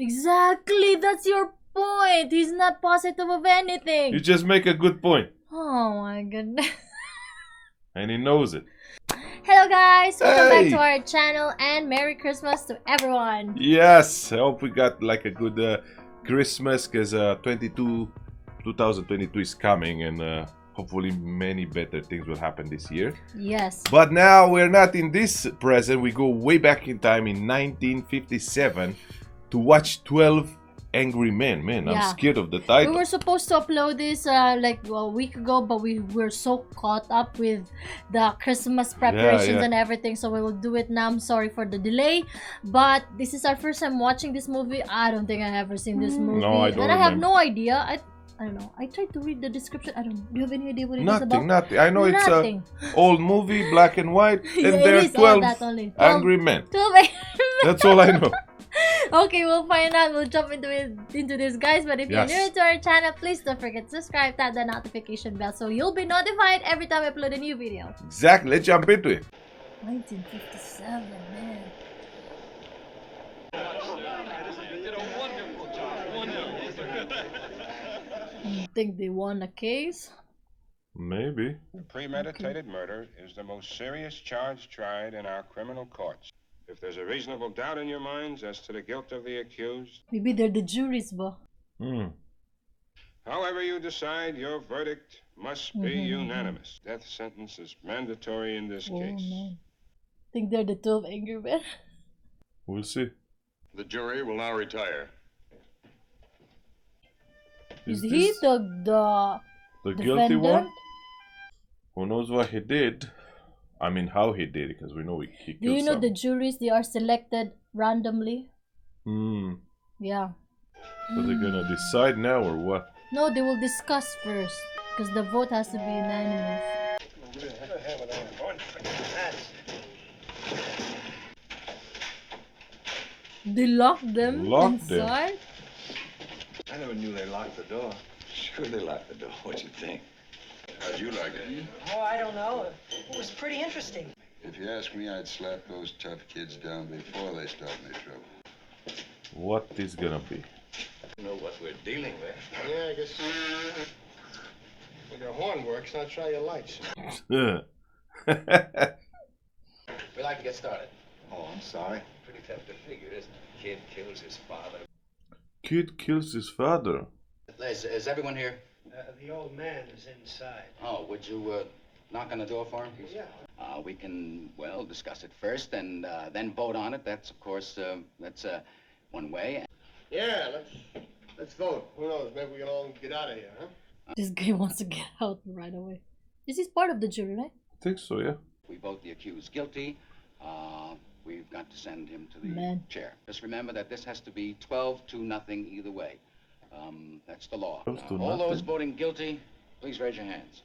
Exactly, that's your point. He's not positive of anything. You just make a good point. Oh my goodness. And he knows it. Hello guys, welcome back Hey! to our channel and Merry Christmas to everyone. Yes, I hope we got like a good Christmas because 2022 is coming and hopefully many better things will happen this year. Yes. But now we're not in this present, we go way back in time in 1957 to watch 12 Angry Men. Man, I'm scared of the title. We were supposed to upload this like a week ago, but we were so caught up with the Christmas preparations and everything, so we will do it now. I'm sorry for the delay, but this is our first time watching this movie. I don't think I've ever seen this movie. No, I don't and I have no idea. I don't know. I tried to read the description. I don't know. Do you have any idea what it is about? Nothing. I know it's an old movie, black and white, and there are 12 Angry Men. 12 Angry Men. That's all I know. Okay, we'll find out. We'll jump into this, guys. But if you're new to our channel, please don't forget to subscribe, tap the notification bell so you'll be notified every time I upload a new video. Exactly. Let's jump into it. 1957, man. You think they won a case? Maybe. Premeditated murder is the most serious charge tried in our criminal courts. If there's a reasonable doubt in your minds as to the guilt of the accused, maybe they're the juries, ba? However you decide, your verdict must be unanimous. Death sentence is mandatory in this case. Man. Think they're the 12 Angry Men? We'll see. The jury will now retire. Is he the guilty one? Who knows what he did? I mean, how he did it, because we know he killed Do you know someone. the juries, they are selected randomly? Yeah. So they're gonna decide now or what? No, they will discuss first, because the vote has to be unanimous. They locked them inside? I never knew they locked the door. Sure they locked the door. What'd you think? How'd you like it? Oh, I don't know. It was pretty interesting. If you ask me, I'd slap those tough kids down before they start me trouble. What is gonna be? You know what we're dealing with. Yeah, I guess. Well, your horn works, now try your lights. We'd like to get started. Oh, I'm sorry. Pretty tough to figure, isn't it? Kid kills his father. Kid kills his father. Is everyone here? The old man is inside. Oh, would you knock on the door for him? Yeah. We can, well, discuss it first and then vote on it. That's, of course, that's one way. Yeah, let's vote. Who knows? Maybe we can all get out of here, huh? This guy wants to get out right away. This is part of the jury, right? I think so, yeah. We vote the accused guilty. We've got to send him to the chair. Just remember that this has to be 12-0 either way. That's the law. All those voting guilty, please raise your hands.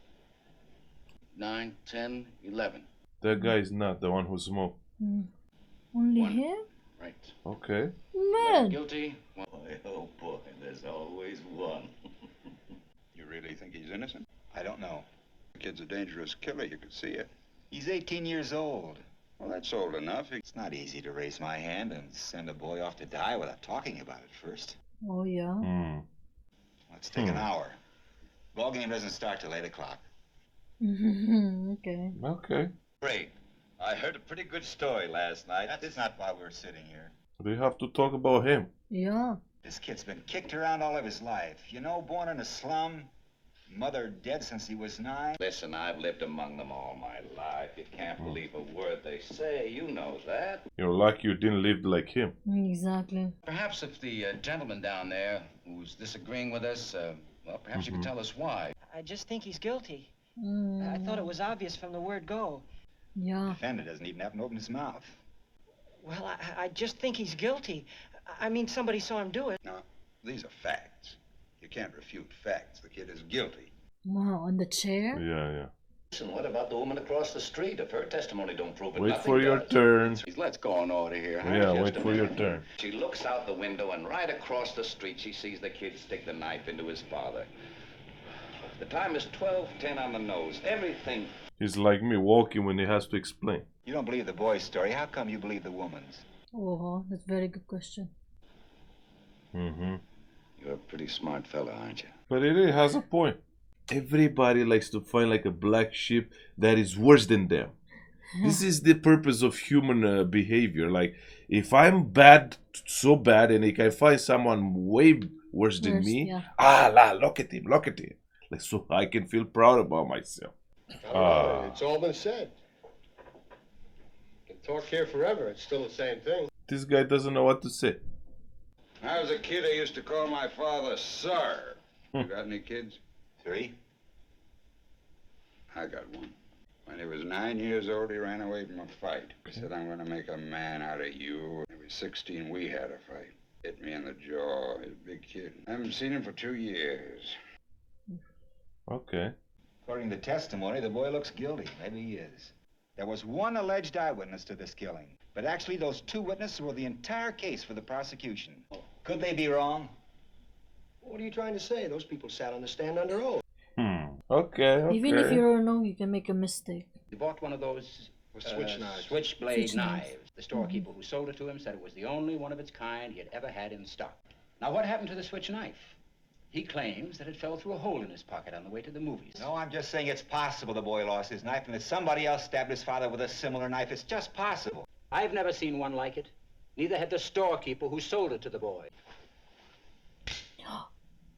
9, 10, 11. That guy is not the one who smoked. Only him? Right. Okay. Man. Guilty. Oh, boy, there's always one. You really think he's innocent? I don't know. The kid's a dangerous killer, you could see it. He's 18 years old. Well, that's old enough. It's not easy to raise my hand and send a boy off to die without talking about it first. Oh, yeah. Let's take an hour. Ball game doesn't start till 8 o'clock. Okay. Okay. Great. I heard a pretty good story last night. That's not why we're sitting here. They have to talk about him. Yeah. This kid's been kicked around all of his life. You know, born in a slum, mother dead since he was 9. Listen, I've lived among them all my life. You can't believe a word they say. You know that. You're lucky you didn't live like him. Exactly. Perhaps if the gentleman down there who's disagreeing with us, well, perhaps you can tell us why. I just think he's guilty. I thought it was obvious from the word go. Yeah. The defendant doesn't even have to open his mouth. Well, I just think he's guilty. I mean, somebody saw him do it. Now, these are facts. You can't refute facts. The kid is guilty. Wow, on the chair? Yeah. Listen, what about the woman across the street? If her testimony don't prove it, Wait for your turn. Let's go on over here. Huh? Yeah, Just wait a for your minute. turn. She looks out the window, and right across the street, she sees the kid stick the knife into his father. The time is 12:10 on the nose. Everything. He's like me, walking when he has to explain. You don't believe the boy's story. How come you believe the woman's? Oh, that's a very good question. You're a pretty smart fella, aren't you? But it really has a point. Everybody likes to find like a black sheep that is worse than them. This is the purpose of human behavior. Like, if I'm bad, so bad, and I can find someone way worse than me, look at him, look at him. Like, so I can feel proud about myself. I don't know. It's all been said. You can talk here forever. It's still the same thing. This guy doesn't know what to say. When I was a kid, I used to call my father Sir. You got any kids? 3. I got one. When he was 9 years old, he ran away from a fight. He said, I'm going to make a man out of you. When he was 16, we had a fight. Hit me in the jaw. He's a big kid. I haven't seen him for 2 years. Okay. According to testimony, the boy looks guilty. Maybe he is. There was one alleged eyewitness to this killing. But actually, those 2 witnesses were the entire case for the prosecution. Could they be wrong? What are you trying to say? Those people sat on the stand under oath. Okay. Even if you don't know, you can make a mistake. He bought one of those Switch switchblade knives. knives. The storekeeper who sold it to him said it was the only one of its kind he had ever had in stock. Now, what happened to the switch knife? He claims that it fell through a hole in his pocket on the way to the movies. No, I'm just saying it's possible the boy lost his knife and that somebody else stabbed his father with a similar knife. It's just possible. I've never seen one like it. Neither had the storekeeper who sold it to the boy.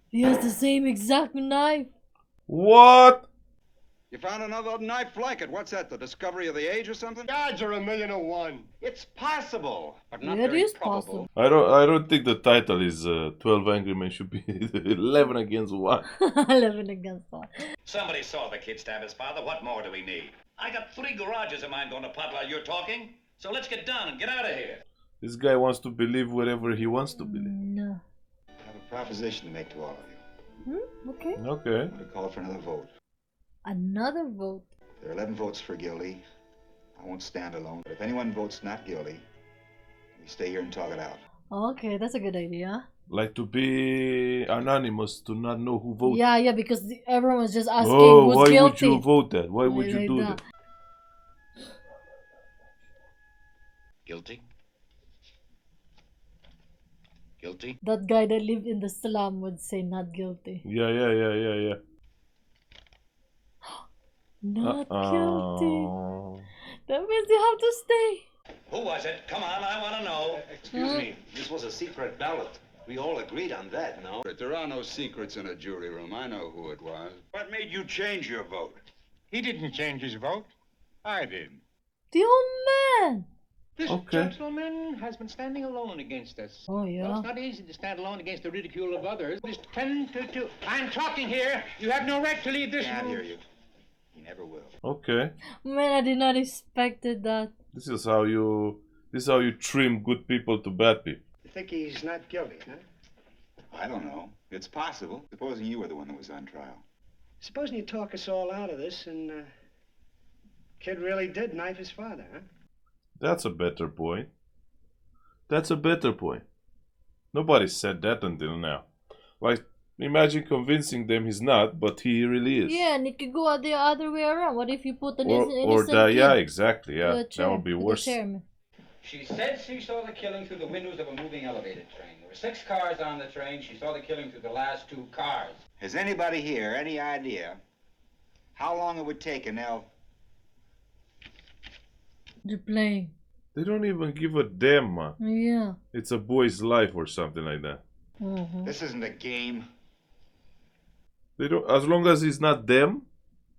He has the same exact knife. What? You found another knife like it. What's that, the discovery of the age or something? Odds are 1,000,000,001. It's possible. But not It very is probable. possible. I don't think the title is 12 Angry Men. Should be 11 against 1. 11 against 1. Somebody saw the kid stab his father. What more do we need? I got 3 garages of mine going to pot while you're talking. So let's get down and get out of here. This guy wants to believe whatever he wants to believe. No. I have a proposition to make to all of you. Okay. Okay. I'm going to call for another vote. Another vote. There are 11 votes for guilty. I won't stand alone. But if anyone votes not guilty, we stay here and talk it out. Okay, that's a good idea. Like to be anonymous, to not know who voted. Yeah, because everyone was just asking Oh, who's why guilty. would you vote that? Why would you Like do that. that? Guilty? Guilty? That guy that lived in the slum would say not guilty. Yeah. Not guilty. That means you have to stay. Who was it? Come on, I want to know. Excuse me, this was a secret ballot. We all agreed on that, no? But there are no secrets in a jury room. I know who it was. What made you change your vote? He didn't change his vote. I did. The old man. This Okay. gentleman has been standing alone against us. Oh, Well, yeah. it's not easy to stand alone against the ridicule of others. It's 10 to 2. I'm talking here. You have no right to leave this Can't room. hear you. He never will. Okay. Man, I did not expected that. This is how you trim good people to bad people. You think he's not guilty, huh? I don't know. It's possible. Supposing you were the one that was on trial. Supposing you talk us all out of this and kid really did knife his father, huh? That's a better point. That's a better point. Nobody said that until now. Like, imagine convincing them he's not, but he really is. Yeah, and it could go the other way around. What if you put an innocent kid yeah, exactly. to Yeah, the chair, that would be to the worse. chairman? She said she saw the killing through the windows of a moving elevated train. There were 6 cars on the train. She saw the killing through the last 2 cars. Has anybody here any idea how long it would take an elf? They're playing. They don't even give a damn, man. Yeah. It's a boy's life or something like that. This isn't a game. They don't. As long as it's not them,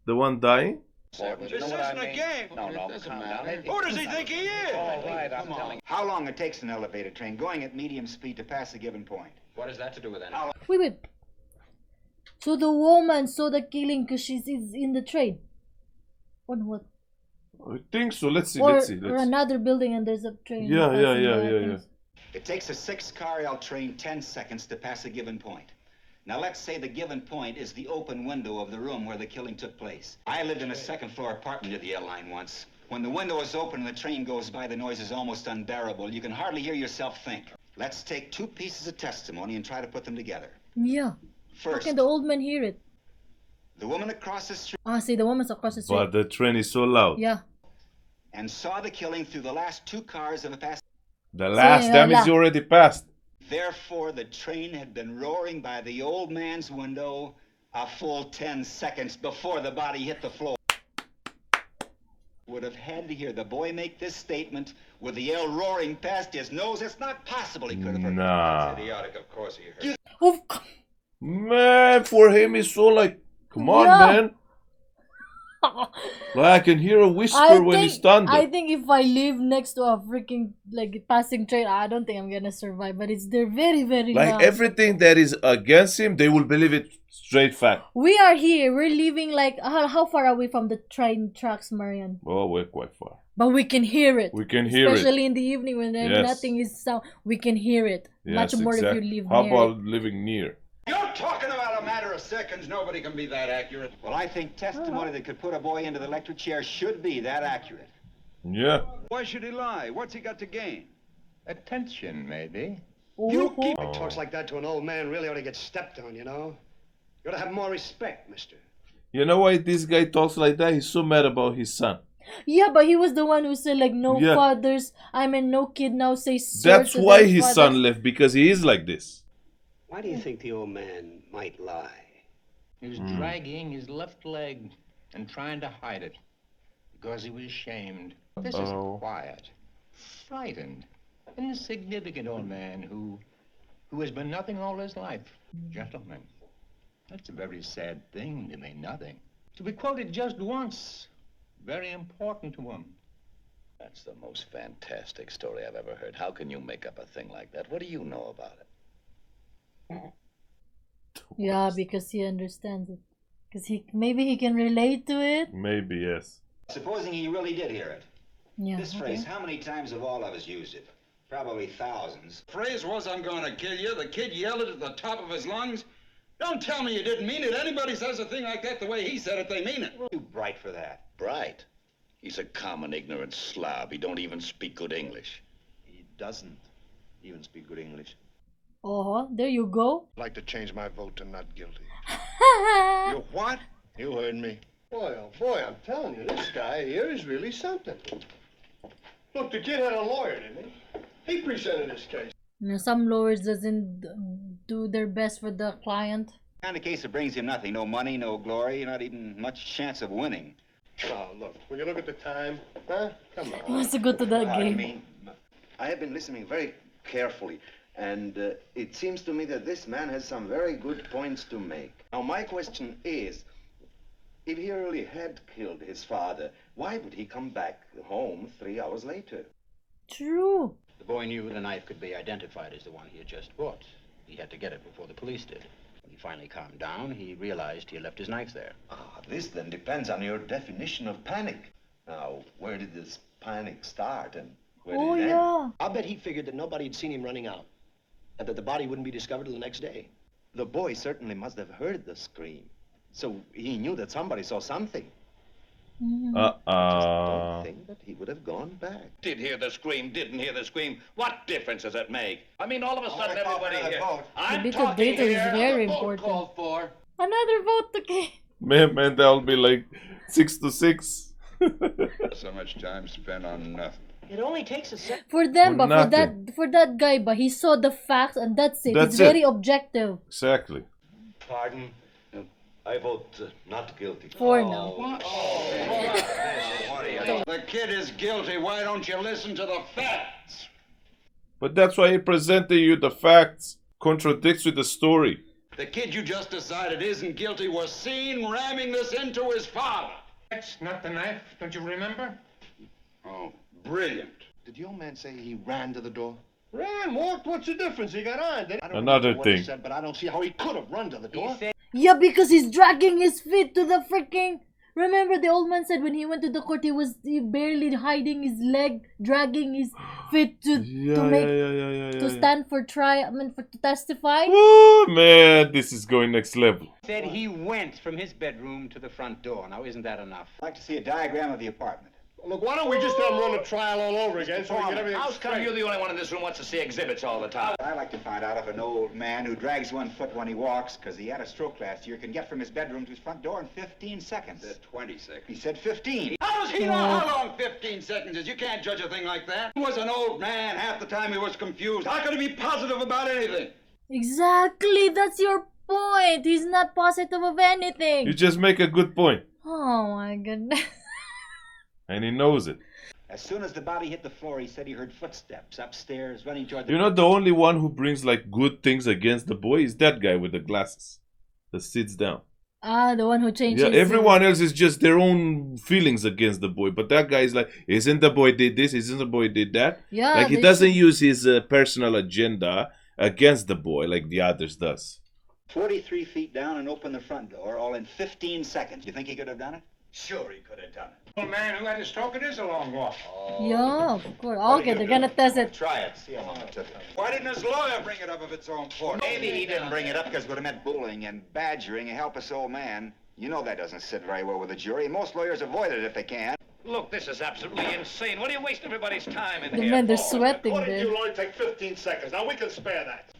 the one dying. This isn't a game. No, calm down. Who does he think he is? All right, I'm telling. How long it takes an elevator train going at medium speed to pass a given point? What has that to do with anything? Wait. So the woman saw the killing because she's in the train. Or what? I think so. Let's see. Or Let's see. or another building and there's a train. Yeah. passing by, It takes a 6-car L train 10 seconds to pass a given point. Now let's say the given point is the open window of the room where the killing took place. I lived in a second-floor apartment near the L line once. When the window is open and the train goes by, the noise is almost unbearable. You can hardly hear yourself think. Let's take 2 pieces of testimony and try to put them together. Yeah. How First, can the old man hear it? the woman across the street See, the woman's across the street. But the train is so loud. Yeah. and saw the killing through the last 2 cars of a passing. The last yeah, time is already passed. Therefore, the train had been roaring by the old man's window a full 10 seconds before the body hit the floor. Would have had to hear the boy make this statement with the L roaring past his nose. It's not possible he could have heard. Nah. It's idiotic, of course he heard. Man, for him, it's so like, come on, Yeah. man. Like, I can hear a whisper when he's thunder. I think if I live next to a freaking like passing train, I don't think I'm gonna survive. But they're very, very Like loud. everything that is against him, they will believe it straight fact. We are here. We're living like how far away from the train tracks, Marian? Oh, we're quite far. But we can hear it. We can hear Especially in the evening when Yes. nothing is sound. We can hear it. Yes, Much more exactly. if you live How near about it. living near? You're talking about a matter of seconds. Nobody can be that accurate. Well, I think testimony that could put a boy into the electric chair should be that accurate. Yeah. Why should he lie? What's he got to gain? Attention, maybe. You keep Oh. talks like that to an old man really ought to get stepped on, you know? You ought to have more respect, mister. You know why this guy talks like that? He's so mad about his son. Yeah, but he was the one who said like no Yeah. fathers. I mean, no kid now says sir That's to why their his fathers. son left, because he is like this. Why do you think the old man might lie? He was dragging his left leg and trying to hide it because he was ashamed. This is a quiet, frightened, insignificant old man who has been nothing all his life. Gentlemen, that's a very sad thing to mean nothing. To be quoted just once, very important to him. That's the most fantastic story I've ever heard. How can you make up a thing like that? What do you know about it? Yeah, because he understands it. Because maybe he can relate to it. Maybe, yes. Supposing he really did hear it. Yeah. This phrase, how many times have all of us used it? Probably thousands. Phrase was, I'm gonna kill you. The kid yelled it at the top of his lungs. Don't tell me you didn't mean it. Anybody says a thing like that the way he said it, they mean it. Too bright for that. Bright. He's a common, ignorant slob. He don't even speak good English. He doesn't even speak good English. Oh, there you go. I'd like to change my vote to not guilty. You what? You heard me. Boy, oh boy, I'm telling you, this guy here is really something. Look, the kid had a lawyer, didn't he? He presented his case. You know, some lawyers doesn't do their best for the client. Kind of case that brings him nothing. No money, no glory, not even much chance of winning. Oh, look, when you look at the time, huh? Come He on. wants to go to that I game. mean, I have been listening very carefully, and it seems to me that this man has some very good points to make. Now, my question is, if he really had killed his father, why would he come back home 3 hours later? True. The boy knew the knife could be identified as the one he had just bought. He had to get it before the police did. When he finally calmed down, he realized he had left his knife there. Ah, this then depends on your definition of panic. Now, where did this panic start and where Oh did it end? yeah. I'll bet he figured that nobody had seen him running out, and that the body wouldn't be discovered till the next day. The boy certainly must have heard the scream. So he knew that somebody saw something. Don't think that he would have gone back. Did hear the scream, didn't hear the scream. What difference does it make? I mean, all of a sudden, everybody here. I'm little talking data is here. very Vote important. called for. Another vote to game. Man, that'll be like 6-6. So much time spent on nothing. It only takes a second. For them, For but nothing. for that guy, but he saw the facts and that's it. That's It's it. very objective. Exactly. Pardon? I vote not guilty. For now. The kid is guilty. Why don't you listen to the facts? But that's why he presented you the facts. Contradicts with the story. The kid you just decided isn't guilty was seen ramming this into his father. That's not the knife, don't you remember? Oh, brilliant. Did the old man say he ran to the door? Ran, walked, what's the difference? He got on, didn't he? Another What he thing. said, but I don't see how he could have run to the door. Yeah, because he's dragging his feet to the freaking. Remember, the old man said when he went to the court, he barely hiding his leg, dragging his feet to stand for trial. I mean, to testify. Oh man, this is going next level. Said he went from his bedroom to the front door. Now, isn't that enough? I'd like to see a diagram of the apartment. Look, why don't we just have him run the trial all over again so we can get everything How's come straight? you're the only one in this room who wants to see exhibits all the time? I'd like to find out if an old man who drags one foot when he walks because he had a stroke last year can get from his bedroom to his front door in 15 seconds. Said 20 seconds. He said 15. How does he know how long 15 seconds is? You can't judge a thing like that. He was an old man. Half the time he was confused. How could he be positive about anything? Exactly, that's your point. He's not positive of anything. You just make a good point. Oh my goodness. And he knows it. As soon as the body hit the floor, he said he heard footsteps upstairs running toward the... You know, the only one who brings like good things against the boy is that guy with the glasses that sits down. Ah, the one who changes. Yeah, everyone else is just their own feelings against the boy. But that guy is like, isn't the boy did this? Isn't the boy did that? Yeah, like he doesn't use his personal agenda against the boy like the others does. 43 feet down and open the front door, all in 15 seconds. You think he could have done it? Sure he could have done it. Old man who had a stroke, it is a long walk. Yeah, of course. Okay, they're gonna test it. Try it. See how long it took. Why didn't his lawyer bring it up of its own accord? Maybe he didn't bring it up because it would have meant bullying and badgering a helpless old man. You know that doesn't sit very well with a jury. Most lawyers avoid it if they can. Look, this is absolutely insane. What are you wasting everybody's time in The here men, they're for? sweating According to you, there. Lloyd, take 15 seconds. Now, we can spare that.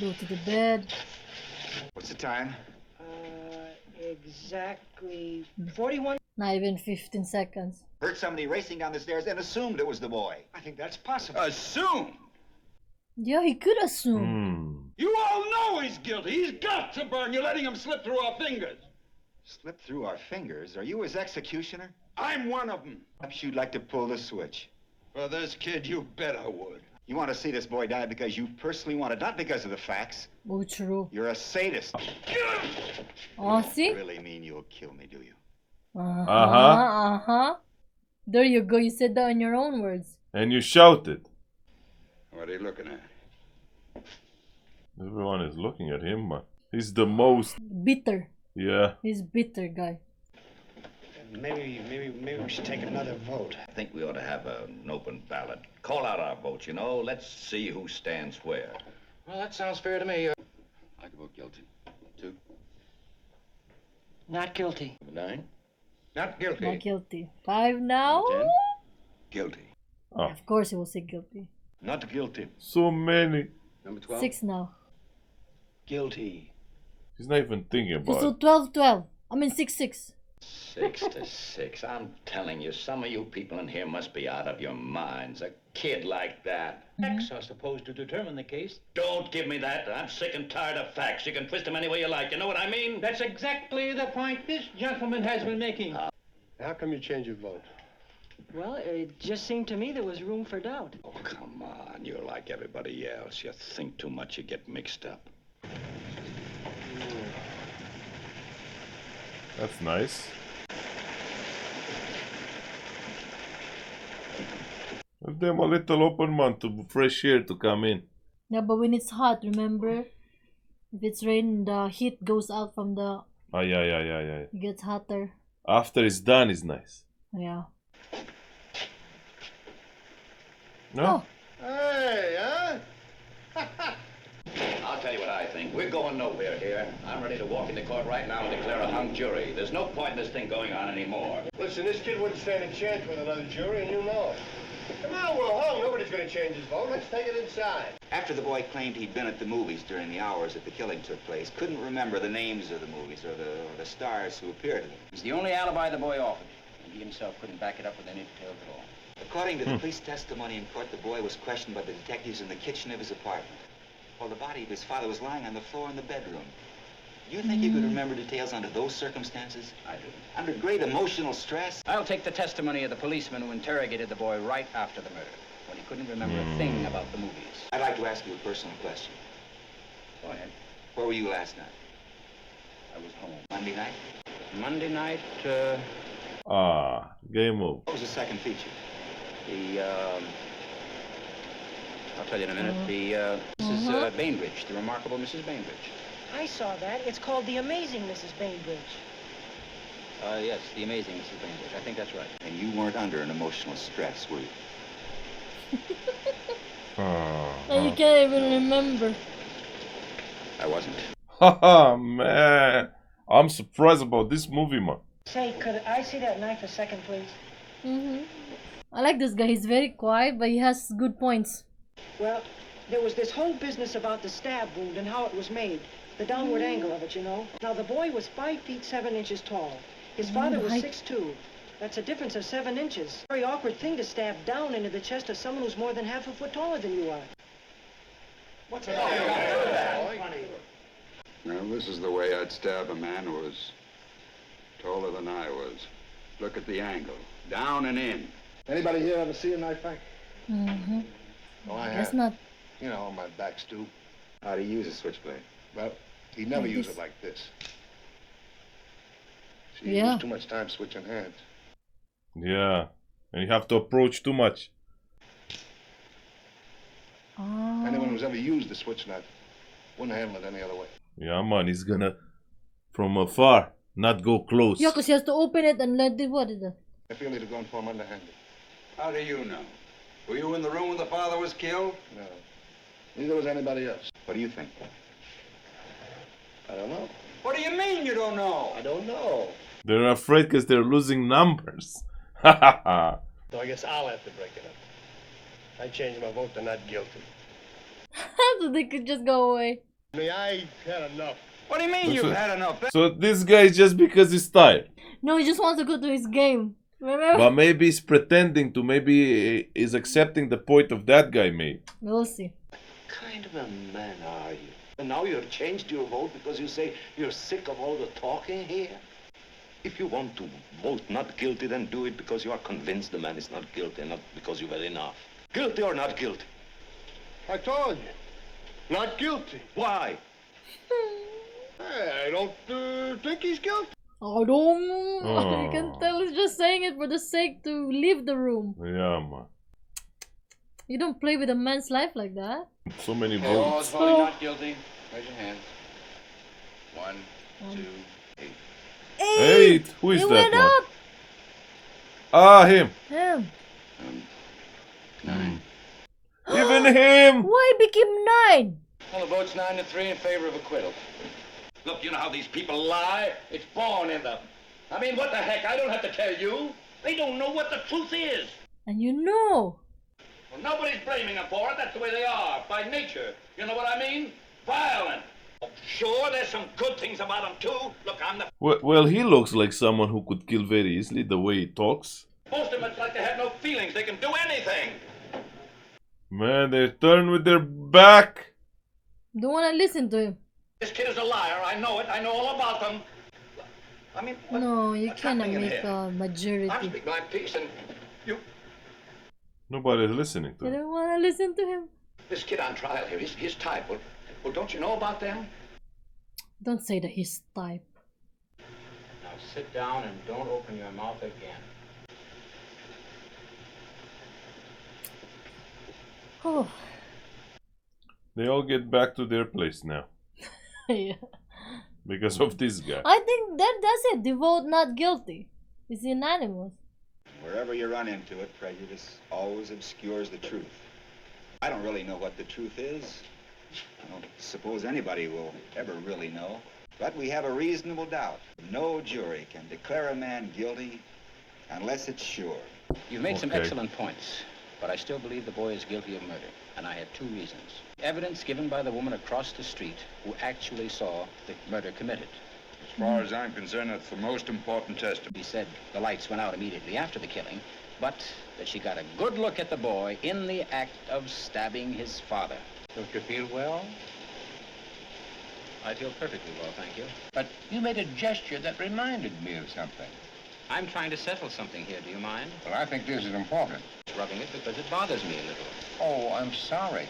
Go to the bed. What's the time? Exactly 41. Not even 15 seconds. Heard somebody racing down the stairs and assumed it was the boy. I think that's possible. Assume. Yeah, he could assume. You all know he's guilty. He's got to burn. You're letting him slip through our fingers. Slip through our fingers? Are you his executioner? I'm one of them. Perhaps you'd like to pull the switch. For this kid, you bet I would. You want to see this boy die because you personally want it, not because of the facts. Oh, true. You're a sadist. Oh, see? You really mean you'll kill me, do you? Uh-huh. There you go. You said that in your own words. And you shouted. What are you looking at? Everyone is looking at him, man. He's the most... Bitter. Yeah. He's bitter guy. Maybe we should take another vote. I think we ought to have an open ballot. Call out our votes, you know. Let's see who stands where. Well, that sounds fair to me. I can vote guilty. 2. Not guilty. 9. Not guilty. Not guilty. 5 now? 10. Guilty. Oh. Of course he will say guilty. Not guilty. So many. Number 12. 6 now. Guilty. He's not even thinking about So it. 12. I mean 6. 6 to 6. I'm telling you, some of you people in here must be out of your minds. A kid like that. Facts are supposed to determine the case. Don't give me that. I'm sick and tired of facts. You can twist them any way you like. You know what I mean? That's exactly the point this gentleman has been making. How come you change your vote? Well, it just seemed to me there was room for doubt. Oh, come on. You're like everybody else. You think too much, you get mixed up. That's nice. Give them a little open man to fresh air to come in. Yeah, but when it's hot, remember? If it's rain, the heat goes out from the... Ah, yeah. It gets hotter. After it's done, it's nice. Yeah. No? Hey, huh? I'll tell you what I think. We're going nowhere here. I'm ready to walk into court right now and declare a hung jury. There's no point in this thing going on anymore. Listen, this kid wouldn't stand a chance with another jury, and you know it. Come on, we're hung. Nobody's going to change his vote. Let's take it inside. After the boy claimed he'd been at the movies during the hours that the killing took place, couldn't remember the names of the movies or the stars who appeared in them. It's the only alibi the boy offered, and he himself couldn't back it up with any details at all. According to the police testimony in court, the boy was questioned by the detectives in the kitchen of his apartment, while the body of his father was lying on the floor in the bedroom. Do you think you could remember details under those circumstances? I do. Under great emotional stress? I'll take the testimony of the policeman who interrogated the boy right after the murder, when he couldn't remember a thing about the movies. I'd like to ask you a personal question. Go ahead. Where were you last night? I was home. Monday night? Monday night, Game over. What was the second feature? I'll tell you in a minute. Mrs. Bainbridge, the remarkable Mrs. Bainbridge. I saw that. It's called The Amazing Mrs. Bainbridge. Yes, the amazing Mrs. Bainbridge. I think that's right. And you weren't under an emotional stress, were you? And you can't even remember. I wasn't. Haha, man. I'm surprised about this movie, man. Say, could I see that knife a second, please? I like this guy. He's very quiet, but he has good points. Well, there was this whole business about the stab wound and how it was made. The downward angle of it, you know. Now, the boy was 5 feet 7 inches tall. His father was 6'2". That's a difference of 7 inches. Very awkward thing to stab down into the chest of someone who's more than half a foot taller than you are. What's it all Now, this is the way I'd stab a man who was taller than I was. Look at the angle. Down and in. Anybody here ever see a knife fight? Oh, I Guess have. not. You know, on my back stoop. How do you use a switchblade? Well, he never Like used this. it like this. See, he Yeah. used too much time switching hands. Yeah. And you have to approach too much. Anyone who's ever used the switch knife wouldn't handle it any other way. Yeah, man, he's gonna from afar, not go close. Yeah, because he has to open it and let it. What is that? I feel he'd have gone for him underhanded. How do you know? Were you in the room when the father was killed? No. Neither was anybody else. What do you think? I don't know. What do you mean you don't know? I don't know. They're afraid because they're losing numbers. Ha ha ha. So I guess I'll have to break it up. I changed my vote to not guilty. So they could just go away. I mean, I had enough. What do you mean you've had enough? So this guy is just because he's tired. No, he just wants to go to his game. Remember? But maybe he's pretending to, maybe he's accepting the point of that guy made. We'll see. What kind of a man are you? And now you have changed your vote because you say you're sick of all the talking here? If you want to vote not guilty, then do it because you are convinced the man is not guilty, not because you've had enough. Guilty or not guilty? I told you. Not guilty. Why? Hey, I don't think he's guilty. I don't. You can tell he's just saying it for the sake to leave the room. Yeah, man. You don't play with a man's life like that. So many All votes. voting not guilty. Raise your hands. 1, 2, 8. 8. Who is He that went one? up. Ah, him. Him. 9. Even him. Why it became 9? Well, the vote's 9-3 in favor of acquittal. Look, you know how these people lie? It's born in them. I mean, what the heck? I don't have to tell you. They don't know what the truth is. And you know. Well, nobody's blaming them for it. That's the way they are, by nature. You know what I mean? Violent. Sure, there's some good things about them, too. Look, I'm the... Well, he looks like someone who could kill very easily, the way he talks. Most of them, it's like they have no feelings. They can do anything. Man, they turn with their back. Don't want to listen to him. This kid is a liar. I know it. I know all about them. I mean, No, you what's cannot happening in make here? a I'm majority. speaking my piece, and you... Nobody's listening to You him. don't want to listen to him. This kid on trial here, his type. Well, don't you know about them? Don't say that he's type. Now sit down and don't open your mouth again. Oh. They all get back to their place now. Yeah. Because of this guy. I think that's it. The vote not guilty. It's unanimous. Wherever you run into it, prejudice always obscures the truth. I don't really know what the truth is. I don't suppose anybody will ever really know. But we have a reasonable doubt. No jury can declare a man guilty unless it's sure. You've made some Okay. excellent points, but I still believe the boy is guilty of murder, and I have 2 reasons. Evidence given by the woman across the street who actually saw the murder committed. As far as I'm concerned, that's the most important testimony. He said the lights went out immediately after the killing, but that she got a good look at the boy in the act of stabbing his father. Don't you feel well? I feel perfectly well, thank you. But you made a gesture that reminded me of something. I'm trying to settle something here, do you mind? Well, I think this is important. Just rubbing it because it bothers me a little. Oh, I'm sorry.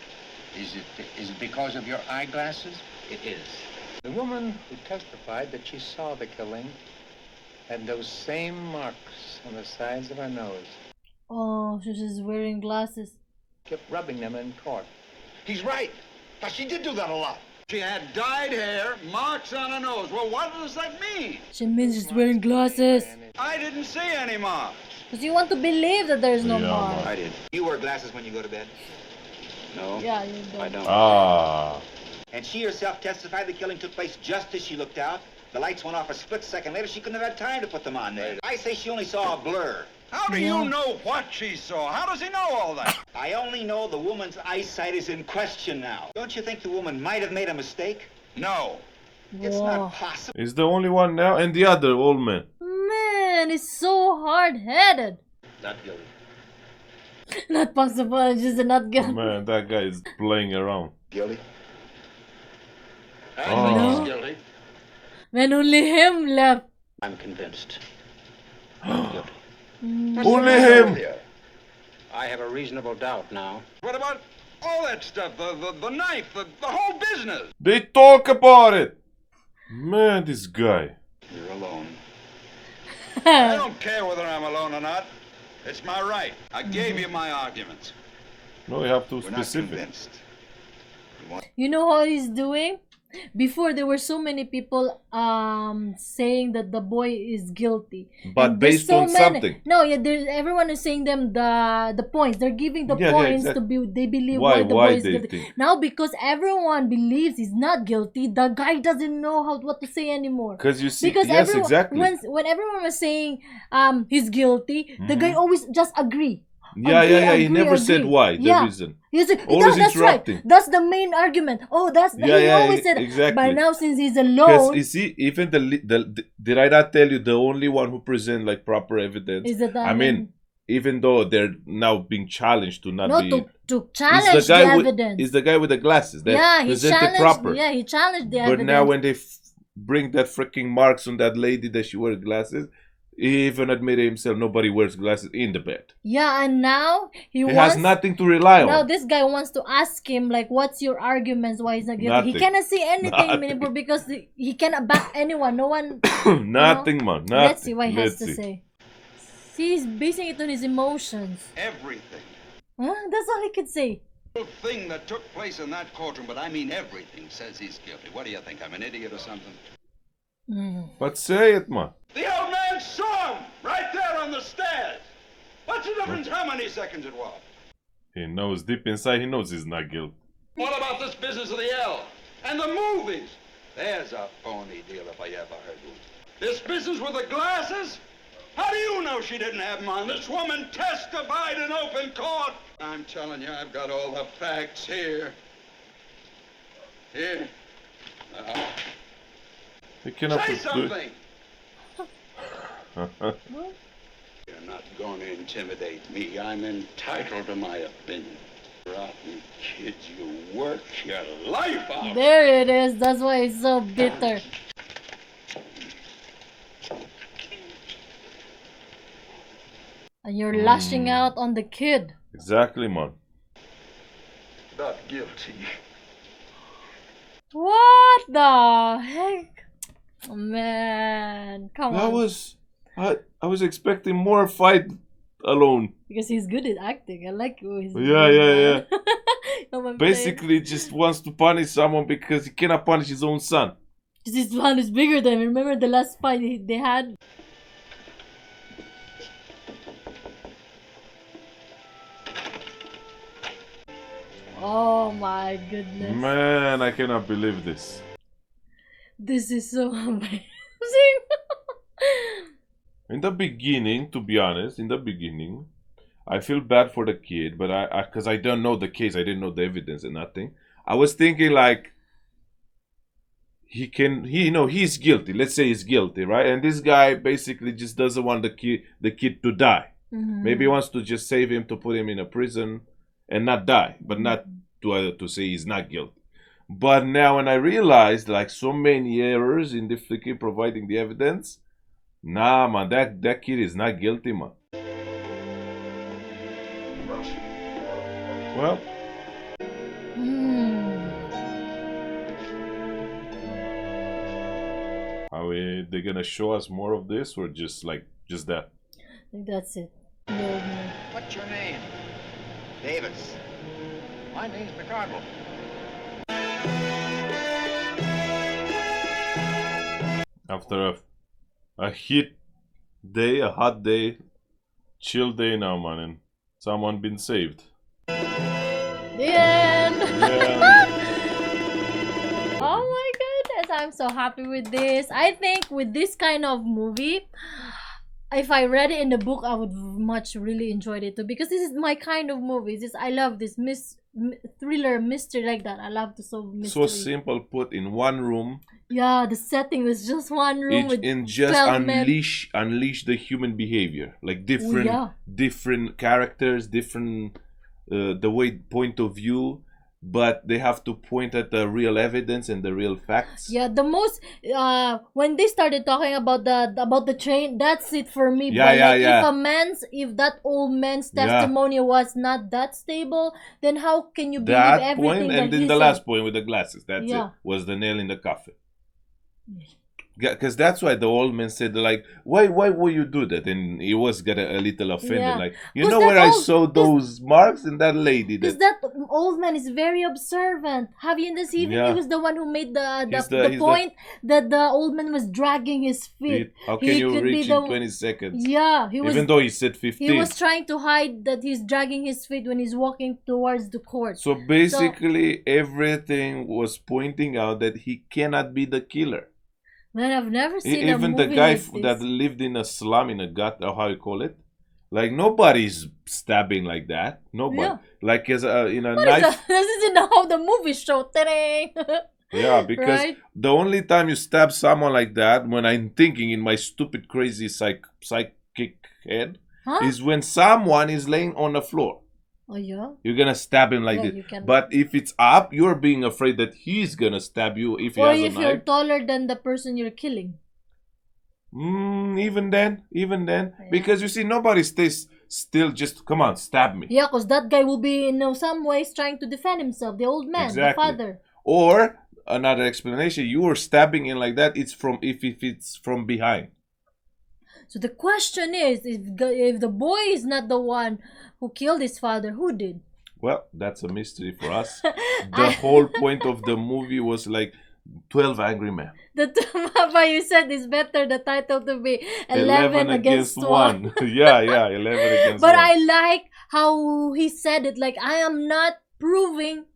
Is it because of your eyeglasses? It is. The woman who testified that she saw the killing had those same marks on the sides of her nose. Oh, she's wearing glasses. Kept rubbing them in court. He's right. Now, she did do that a lot. She had dyed hair, marks on her nose. Well, what does that mean? She means she's wearing glasses. I didn't see any marks. Because you want to believe that there's no mark. I did. You wear glasses when you go to bed? No, Yeah, you don't. I don't. Ah. And she herself testified the killing took place just as she looked out? The lights went off a split second later. She couldn't have had time to put them on there. I say she only saw a blur. How do you know what she saw? How does he know all that? I only know the woman's eyesight is in question now. Don't you think the woman might have made a mistake? No. It's not possible. He's the only one now, and the other old man. Man, it's so hard-headed. Not guilty. Not possible, it's just not guilty. Man, that guy is playing around. Guilty? I think he's guilty. Man, only him left. I'm convinced. Only him! him! I have a reasonable doubt now. What about all that stuff? The knife, the whole business? They talk about it! Man, this guy. You're alone. I don't care whether I'm alone or not. It's my right. I gave you my arguments. No, you have to We're not specific. convinced. You know how he's doing? Before there were so many people saying that the boy is guilty. But And there's based on something. No, yeah, everyone is saying them the points. They're giving the Yeah, points exactly. to be they believe Why why the boy is they guilty. think? Now because everyone believes he's not guilty, the guy doesn't know what to say anymore. Because you see, Because yes, everyone, exactly. when everyone was saying he's guilty, the guy always just agree. Yeah, he never said why, the reason. You see, Always that's interrupting. right. That's the main argument. Oh, that's he always said. exactly. But now since he's Because alone, you see, even did I not tell you the only one who present like proper evidence? Is the I mean, even though they're now being challenged to not no, be. to challenge Is the guy with, evidence. is the guy with the glasses that Yeah, he presented challenged. proper. Yeah, he challenged the But evidence. now when they bring that freaking marks on that lady that she wears glasses, he even admitted himself nobody wears glasses in the bed. Yeah, and now he has nothing to rely Now on. this guy wants to ask him like, "What's your arguments? Why he's not guilty?" He Nothing. cannot see anything Nothing. anymore because he cannot back anyone. No one. Nothing, man. Nothing. Let's see what he has Let's to see. say. See, he's basing it on his emotions. Everything. Huh? That's all he could say. The thing that took place in that courtroom, but I mean everything, says he's guilty. What do you think? I'm an idiot or something? But say it, man. The old man saw him right there on the stairs. What's the difference how many seconds it was? He knows deep inside. He knows he's not guilty. What about this business of the L? And the movies? There's a phony deal if I ever heard one. This business with the glasses? How do you know she didn't have them on? This woman testified in open court. I'm telling you, I've got all the facts here. Here. He cannot Say do it. something! You're not going to intimidate me. I'm entitled to my opinion. Rotten kids, you work your life out. There it is. That's why he's so bitter. And you're lashing out on the kid. Exactly, man. Not guilty. What the heck? Oh, man, come I on. I was expecting more fight alone. Because he's good at acting. I like who he's. Yeah. Come on, Basically, just wants to punish someone because he cannot punish his own son. because his one is bigger than him. Remember the last fight they had? Oh my goodness. Man, I cannot believe this. This is so amazing. In the beginning, to be honest, I feel bad for the kid, but because I don't know the case, I didn't know the evidence and nothing. I was thinking like he's guilty. Let's say he's guilty, right? And this guy basically just doesn't want the kid to die. Maybe he wants to just save him to put him in a prison and not die, but not to say he's not guilty. But now when I realized like so many errors in the kid providing the evidence, nah, man, that kid is not guilty, man. Well, they gonna show us more of this or just that? I think that's it. No. What's your name? Davis. My name's McCardle. After a heat day, a hot day, chill day now, man, and someone been saved. The end. Yeah. Oh my goodness, I'm so happy with this. I think with this kind of movie, if I read it in the book, I would much really enjoyed it too, because this is my kind of movies. I love this thriller mystery like that. I love the mystery. So simple, put in one room. Yeah, the setting was just one room with and just 12 men. unleash the human behavior, like different characters, different the way point of view, but they have to point at the real evidence and the real facts. Yeah, the most when they started talking about the train, that's it for me. Yeah, If that old man's testimony was not that stable, then how can you believe that everything point? that And then the last point with the glasses, that's it, was the nail in the coffin. Because that's why the old man said, like, why would you do that? And he was getting a little offended, like, you know where I saw those marks in that lady. Because that old man is very observant. Have you seen? He was the one who made the point that the old man was dragging his feet. How can you reach in 20 seconds? Yeah, even though he said 15. He was trying to hide that he's dragging his feet when he's walking towards the court. So basically, everything was pointing out that he cannot be the killer. Man, I've never seen even the guy that lived in a slum, in a gut, or how you call it, like nobody's stabbing like that. Nobody, like as in a knife. This isn't how the movie show. Yeah, because the only time you stab someone like that, when I'm thinking in my stupid, crazy psychic head, is when someone is laying on the floor. Oh yeah. You're gonna stab him like this. But if it's up, you're being afraid that he's gonna stab you if he has a knife. Or if you're taller than the person you're killing. Even then. Because you see, nobody stays still, just come on, stab me. Yeah, because that guy will be in some ways trying to defend himself, the old man, the father. Or another explanation, you were stabbing him like that, it's from if it's from behind. So the question is, if the boy is not the one who killed his father, who did? Well, that's a mystery for us. The whole point of the movie was like 12 Angry Men. But you said it's better the title to be 11 against 1. Yeah, 11 against 1. But I like how he said it, like, I am not proving,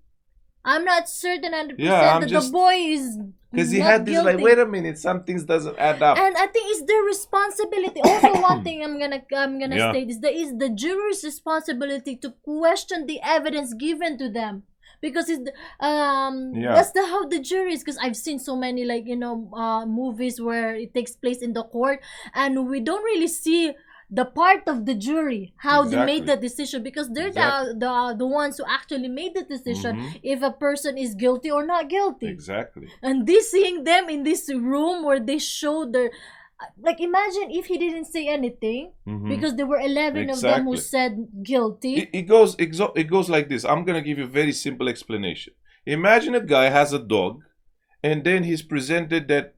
I'm not certain 100% that the boy is because he had this guilty. like, wait a minute, some things doesn't add up. And I think it's their responsibility. Also, one thing I'm gonna state is the jury's responsibility to question the evidence given to them. Because it's that's how the jury is. Because I've seen so many movies where it takes place in the court, and we don't really see the part of the jury, how they made the decision, because they're the ones who actually made the decision if a person is guilty or not guilty. Exactly. And seeing them in this room where they show their, like, imagine if he didn't say anything, because there were 11 of them who said guilty. It goes like this. I'm gonna give you a very simple explanation. Imagine a guy has a dog, and then he's presented that,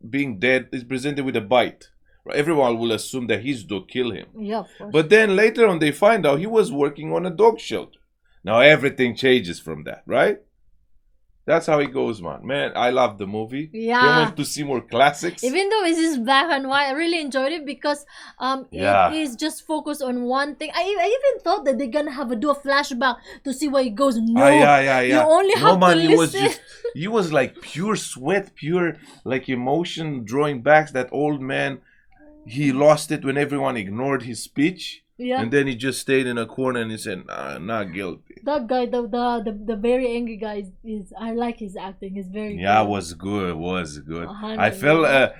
being dead is presented with a bite. Everyone will assume that his dog killed him. Yeah, of course. But then later on they find out he was working on a dog shelter. Now everything changes from that, right? That's how it goes, man. Man, I love the movie. Yeah. You want to see more classics? Even though it's just black and white, I really enjoyed it because it is just focused on one thing. I even thought that they're gonna do a flashback to see where it goes. No, you only have to listen. He was like pure sweat, pure like emotion, drawing back. That old man, he lost it when everyone ignored his speech. Yeah. And then he just stayed in a corner and he said, nah, not guilty. That guy, the very angry guy, is I like his acting. He's very good. Yeah, was good. I felt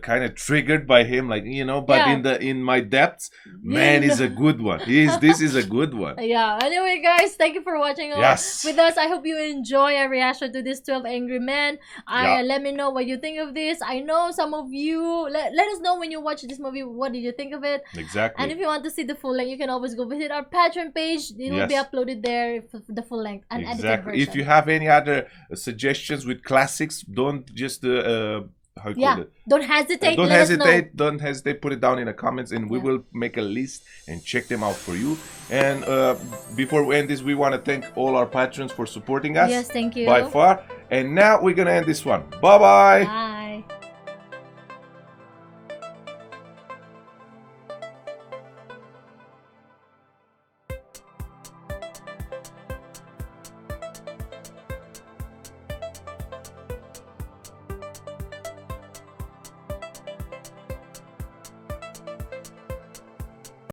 kind of triggered by him, like, but in my depths, man, he's a good one. This is a good one. Yeah. Anyway, guys, thank you for watching with us. I hope you enjoy our reaction to this 12 Angry Men. Let me know what you think of this. I know some of you. Let us know when you watch this movie. What did you think of it? Exactly. And if you want to see the full length, you can always go visit our Patreon page. It will be uploaded there for the full length unedited version. If you have any other suggestions with classics, don't just don't hesitate. Don't hesitate. Put it down in the comments, and we will make a list and check them out for you. And before we end this, we want to thank all our patrons for supporting us. Yes, thank you. By far. And now we're gonna end this one. Bye-bye. Bye.